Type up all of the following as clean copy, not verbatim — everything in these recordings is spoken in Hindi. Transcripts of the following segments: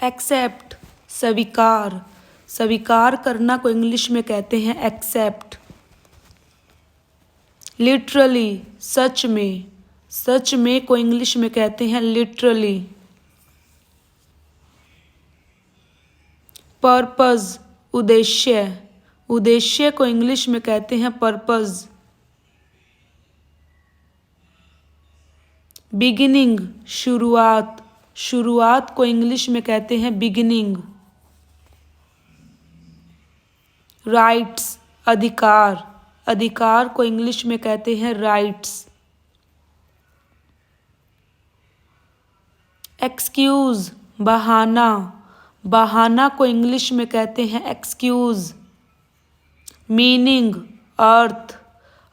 एक्सेप्ट स्वीकार, स्वीकार करना को इंग्लिश में कहते हैं एक्सेप्ट। लिटरली सच में, सच में को इंग्लिश में कहते हैं लिटरली। पर्पस उद्देश्य, उद्देश्य को इंग्लिश में कहते हैं पर्पस। बिगिनिंग शुरुआत, शुरुआत को इंग्लिश में कहते हैं बिगिनिंग। राइट्स अधिकार, अधिकार को इंग्लिश में कहते हैं राइट्स। एक्सक्यूज बहाना, बहाना को इंग्लिश में कहते हैं एक्सक्यूज। मीनिंग अर्थ,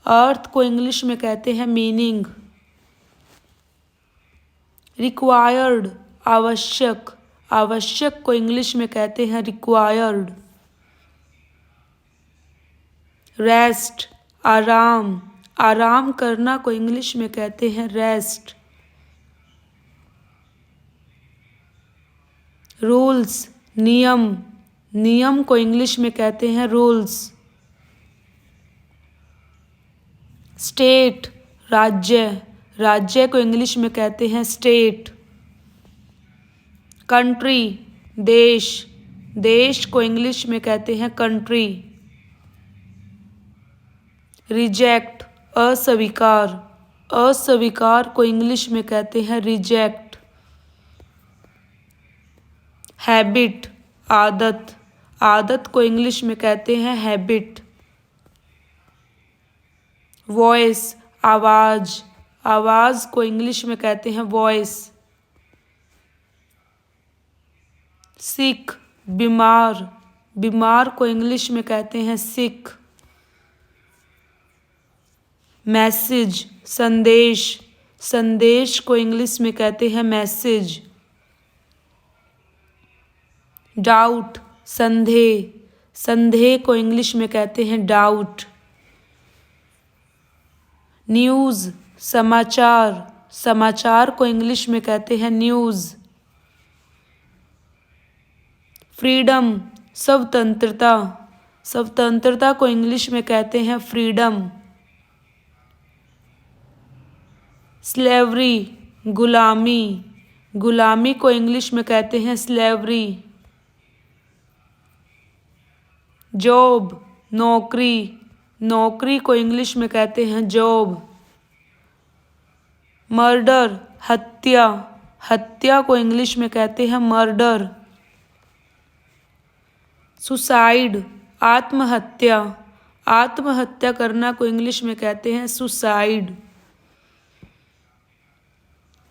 अर्थ को इंग्लिश में कहते हैं मीनिंग। रिक्वायर्ड आवश्यक, आवश्यक को इंग्लिश में कहते हैं रिक्वायर्ड। रेस्ट आराम, आराम करना को इंग्लिश में कहते हैं रेस्ट। रूल्स नियम, नियम को इंग्लिश में कहते हैं रूल्स। स्टेट राज्य, राज्य को इंग्लिश में कहते हैं स्टेट। कंट्री देश, देश को इंग्लिश में कहते हैं कंट्री। रिजेक्ट अस्वीकार, अस्वीकार को इंग्लिश में कहते हैं रिजेक्ट। हैबिट आदत, आदत को इंग्लिश में कहते हैं हैबिट। वॉइस आवाज, आवाज को इंग्लिश में कहते हैं वॉइस। सिक बीमार, बीमार को इंग्लिश में कहते हैं सिक। मैसेज संदेश, संदेश को इंग्लिश में कहते हैं मैसेज। डाउट संदेह, संदेह को इंग्लिश में कहते हैं डाउट। न्यूज़ समाचार, समाचार को इंग्लिश में कहते हैं न्यूज़। फ्रीडम स्वतंत्रता, स्वतंत्रता को इंग्लिश में कहते हैं फ्रीडम। स्लेवरी गुलामी, गुलामी को इंग्लिश में कहते हैं स्लेवरी। जॉब नौकरी, नौकरी को इंग्लिश में कहते हैं जॉब। मर्डर हत्या, हत्या को इंग्लिश में कहते हैं मर्डर। सुसाइड आत्महत्या, आत्महत्या करना को इंग्लिश में कहते हैं सुसाइड।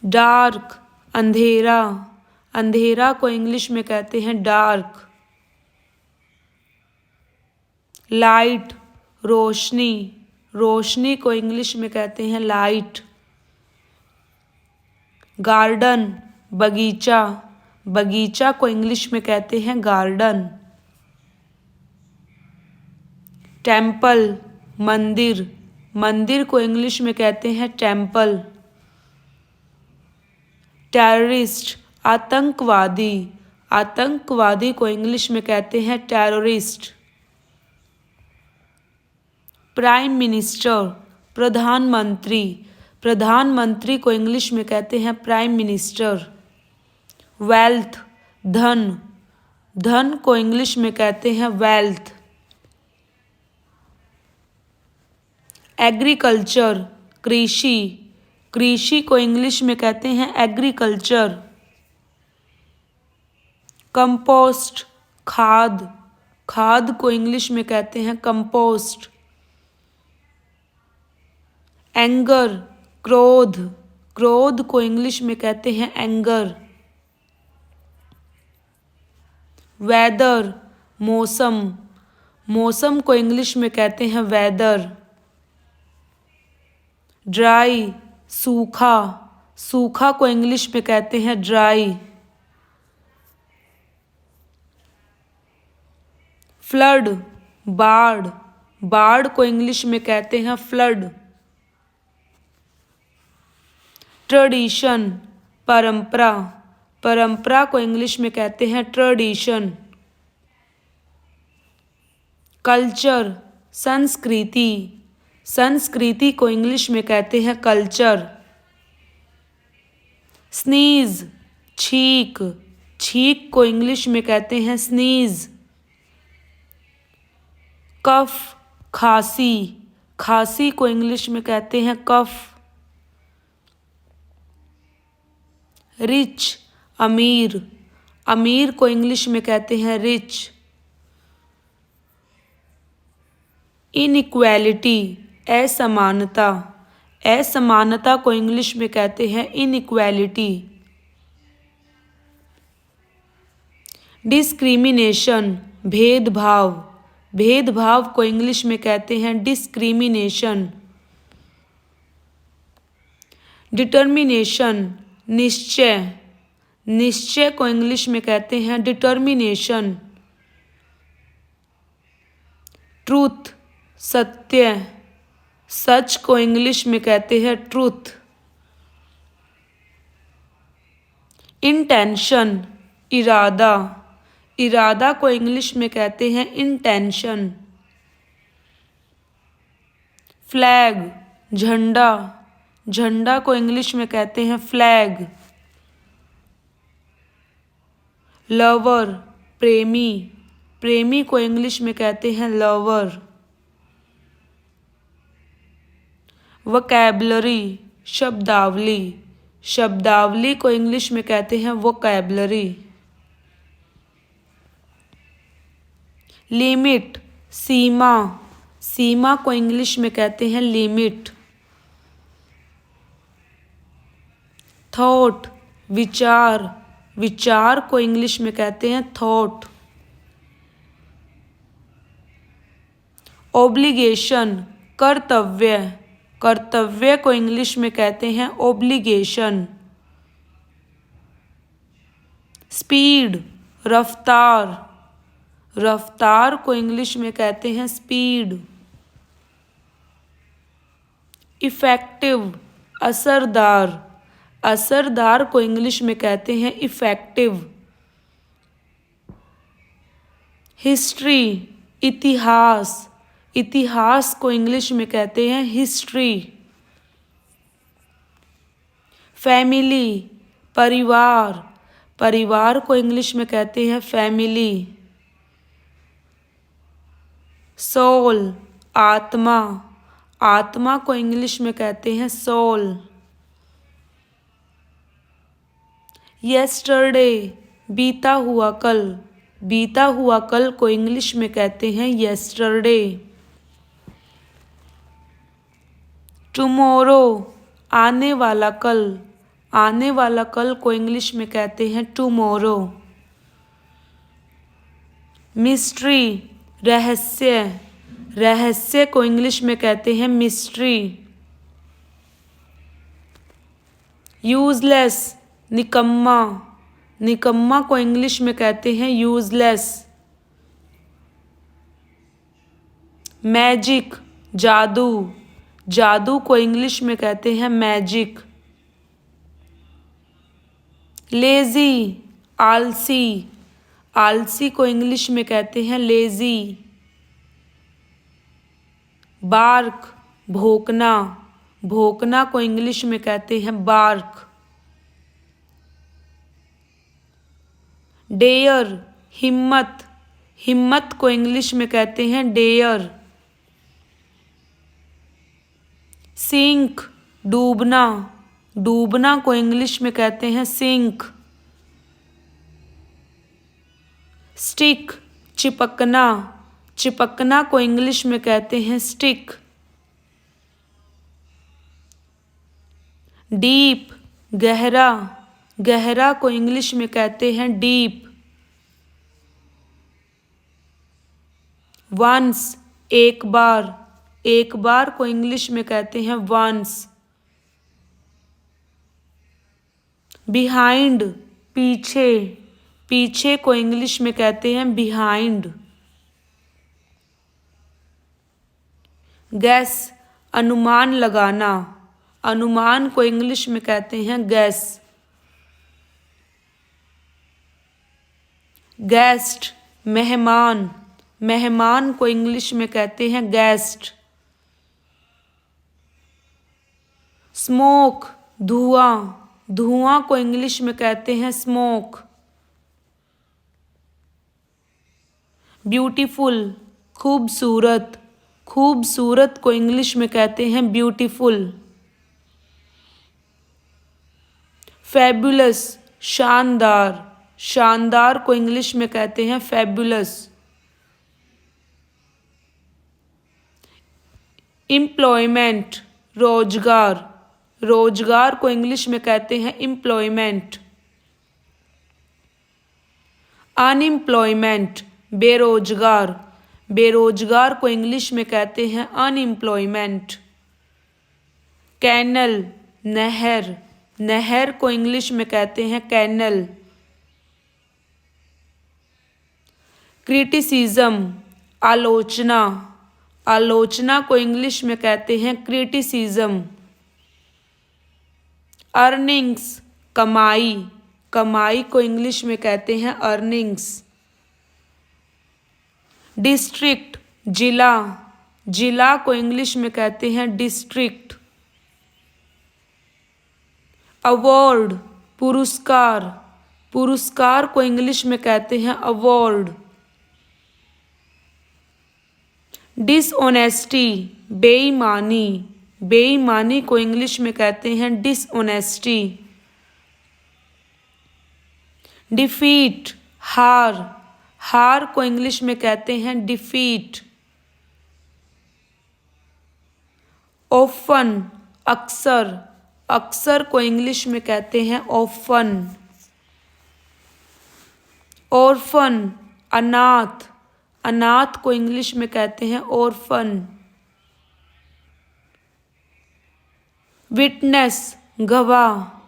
डार्क अंधेरा, अंधेरा को इंग्लिश में कहते हैं डार्क। लाइट रोशनी, रोशनी को इंग्लिश में कहते हैं लाइट। गार्डन बगीचा, बगीचा को इंग्लिश में कहते हैं गार्डन। टेम्पल मंदिर, मंदिर को इंग्लिश में कहते हैं टेम्पल। टेररिस्ट आतंकवादी, आतंकवादी को इंग्लिश में कहते हैं टेररिस्ट। प्राइम मिनिस्टर प्रधानमंत्री, प्रधानमंत्री को इंग्लिश में कहते हैं प्राइम मिनिस्टर। वेल्थ धन, धन को इंग्लिश में कहते हैं वेल्थ। एग्रीकल्चर कृषि, कृषि को इंग्लिश में कहते हैं एग्रीकल्चर। कंपोस्ट खाद, खाद को इंग्लिश में कहते हैं कंपोस्ट। एंगर क्रोध, क्रोध को इंग्लिश में कहते हैं एंगर। वेदर मौसम, मौसम को इंग्लिश में कहते हैं वेदर। ड्राई सूखा, सूखा को इंग्लिश में कहते हैं ड्राई। फ्लड बाढ़, बाढ़ को इंग्लिश में कहते हैं फ्लड। ट्रेडिशन परंपरा, परंपरा को इंग्लिश में कहते हैं ट्रेडिशन। कल्चर संस्कृति, संस्कृति को इंग्लिश में कहते हैं कल्चर। स्नीज छींक, छींक को इंग्लिश में कहते हैं स्नीज। कफ खांसी, खांसी को इंग्लिश में कहते हैं कफ। रिच अमीर, अमीर को इंग्लिश में कहते हैं रिच। इनइक्वालिटी असमानता, असमानता को इंग्लिश में कहते हैं इनइक्वालिटी। डिस्क्रिमिनेशन भेदभाव, भेदभाव को इंग्लिश में कहते हैं डिस्क्रिमिनेशन। डिटर्मिनेशन निश्चय, निश्चय को इंग्लिश में कहते हैं डिटर्मिनेशन। ट्रूथ सत्य, सच को इंग्लिश में कहते हैं ट्रूथ। इंटेंशन इरादा, इरादा को इंग्लिश में कहते हैं इंटेंशन। फ्लैग झंडा, झंडा को इंग्लिश में कहते हैं फ्लैग। लवर प्रेमी, प्रेमी को इंग्लिश में कहते हैं लवर। वोकैबुलरी शब्दावली, शब्दावली को इंग्लिश में कहते हैं वोकैबुलरी। लिमिट सीमा, सीमा को इंग्लिश में कहते हैं लिमिट। थॉट विचार, विचार को इंग्लिश में कहते हैं थॉट। ओब्लिगेशन कर्तव्य, कर्तव्य को इंग्लिश में कहते हैं ओब्लिगेशन। स्पीड रफ्तार, रफ्तार को इंग्लिश में कहते हैं स्पीड। इफेक्टिव असरदार, असरदार को इंग्लिश में कहते हैं इफेक्टिव। हिस्ट्री इतिहास, इतिहास को इंग्लिश में कहते हैं हिस्ट्री। फैमिली परिवार, परिवार को इंग्लिश में कहते हैं फैमिली। सोल आत्मा, आत्मा को इंग्लिश में कहते हैं सोल। यस्टरडे बीता हुआ कल, बीता हुआ कल को इंग्लिश में कहते हैं यस्टरडे। टुमारो आने वाला कल, आने वाला कल को इंग्लिश में कहते हैं टुमारो। मिस्ट्री रहस्य, रहस्य को इंग्लिश में कहते हैं मिस्ट्री। यूजलेस निकम्मा, निकम्मा को इंग्लिश में कहते हैं यूजलेस। मैजिक जादू, जादू को इंग्लिश में कहते हैं मैजिक। लेजी आलसी, आलसी को इंग्लिश में कहते हैं लेजी। बार्क भौंकना, भौंकना को इंग्लिश में कहते हैं बार्क। डेयर हिम्मत, हिम्मत को इंग्लिश में कहते हैं डेयर। सिंक डूबना, डूबना को इंग्लिश में कहते हैं सिंक। स्टिक चिपकना, चिपकना को इंग्लिश में कहते हैं स्टिक। डीप गहरा, गहरा को इंग्लिश में कहते हैं डीप। वंस एक बार, एक बार को इंग्लिश में कहते हैं वंस। बिहाइंड पीछे, पीछे को इंग्लिश में कहते हैं बिहाइंड। गैस अनुमान लगाना, अनुमान को इंग्लिश में कहते हैं गैस। गेस्ट मेहमान, मेहमान को इंग्लिश में कहते हैं गेस्ट। स्मोक धुआं, धुआं को इंग्लिश में कहते हैं स्मोक। ब्यूटीफुल खूबसूरत, खूबसूरत को इंग्लिश में कहते हैं ब्यूटीफुल। फैबुलस शानदार, शानदार को इंग्लिश में कहते हैं फैबुलस। एम्प्लॉयमेंट रोजगार, रोजगार को इंग्लिश में कहते हैं एम्प्लॉयमेंट। अनएम्प्लॉयमेंट बेरोजगार, बेरोजगार को इंग्लिश में कहते हैं अनएम्प्लॉयमेंट। कैनल नहर, नहर को इंग्लिश में कहते हैं कैनल। क्रिटिसिज्म आलोचना, आलोचना को इंग्लिश में कहते हैं क्रिटिसिज्म। अर्निंग्स कमाई, कमाई को इंग्लिश में कहते हैं अर्निंग्स। डिस्ट्रिक्ट जिला, जिला को इंग्लिश में कहते हैं डिस्ट्रिक्ट। अवार्ड पुरस्कार, पुरस्कार को इंग्लिश में कहते हैं अवार्ड। डिसऑनेस्टी बेईमानी, बेईमानी को इंग्लिश में कहते हैं डिसऑनेस्टी। डिफीट हार, हार को इंग्लिश में कहते हैं डिफीट। ऑफन अक्सर, अक्सर को इंग्लिश में कहते हैं ऑफन। ऑर्फन अनाथ, अनाथ को इंग्लिश में कहते हैं ऑर्फन। विटनेस गवाह,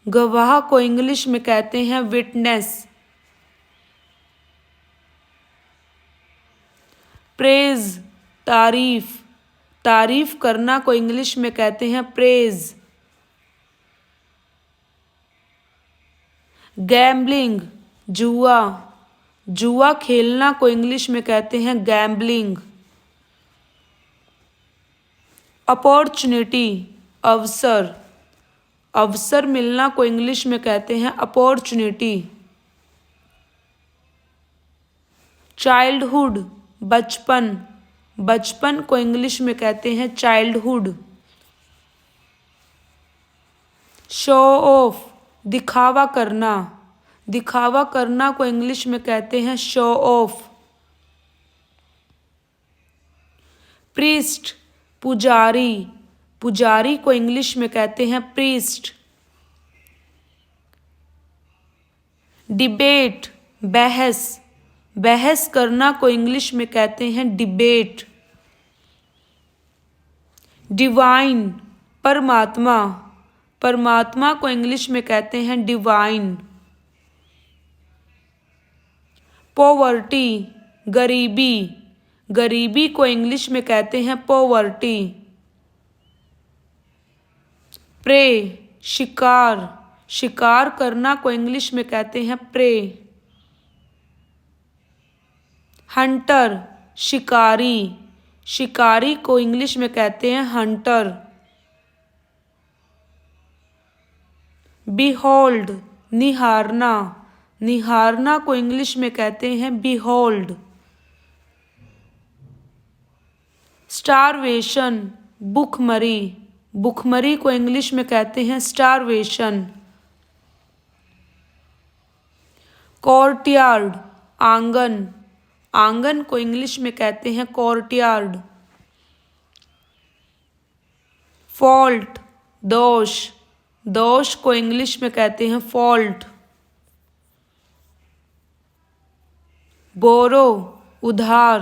गवाह को इंग्लिश में कहते हैं विटनेस। प्रेज तारीफ, तारीफ करना को इंग्लिश में कहते हैं प्रेज। गैम्बलिंग जुआ, जुआ खेलना को इंग्लिश में कहते हैं गैम्बलिंग। अपॉर्चुनिटी अवसर, अवसर मिलना को इंग्लिश में कहते हैं अपॉर्चुनिटी। चाइल्डहुड बचपन, बचपन को इंग्लिश में कहते हैं चाइल्डहुड। शो ऑफ दिखावा करना, दिखावा करना को इंग्लिश में कहते हैं शो ऑफ। प्रीस्ट पुजारी, पुजारी को इंग्लिश में कहते हैं प्रीस्ट। डिबेट बहस, बहस करना को इंग्लिश में कहते हैं डिबेट। डिवाइन परमात्मा, परमात्मा को इंग्लिश में कहते हैं डिवाइन। पॉवर्टी गरीबी, गरीबी को इंग्लिश में कहते हैं पॉवर्टी। प्रे शिकार, शिकार करना को इंग्लिश में कहते हैं प्रे। हंटर शिकारी, शिकारी को इंग्लिश में कहते हैं हंटर। बिहोल्ड निहारना, निहारना को इंग्लिश में कहते हैं बिहोल्ड। स्टारवेशन भूखमरी, भूखमरी को इंग्लिश में कहते हैं स्टारवेशन। कोर्टयार्ड आंगन, आंगन को इंग्लिश में कहते हैं कोर्टयार्ड। फॉल्ट दोष, दोष को इंग्लिश में कहते हैं फॉल्ट। बोरो उधार,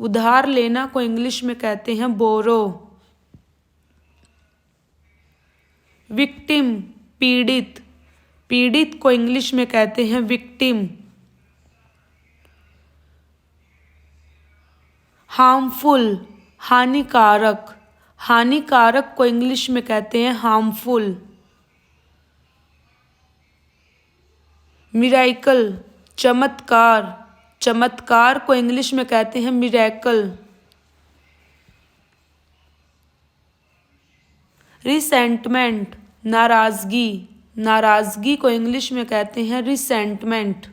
उधार लेना को इंग्लिश में कहते हैं बोरो। विक्टिम पीड़ित, पीड़ित को इंग्लिश में कहते हैं विक्टिम। हार्मफुल हानिकारक, हानिकारक को इंग्लिश में कहते हैं हार्मफुल। मिराइकल चमत्कार, चमत्कार को इंग्लिश में कहते हैं मिरेकल। रिसेंटमेंट, नाराजगी, नाराजगी को इंग्लिश में कहते हैं रिसेंटमेंट।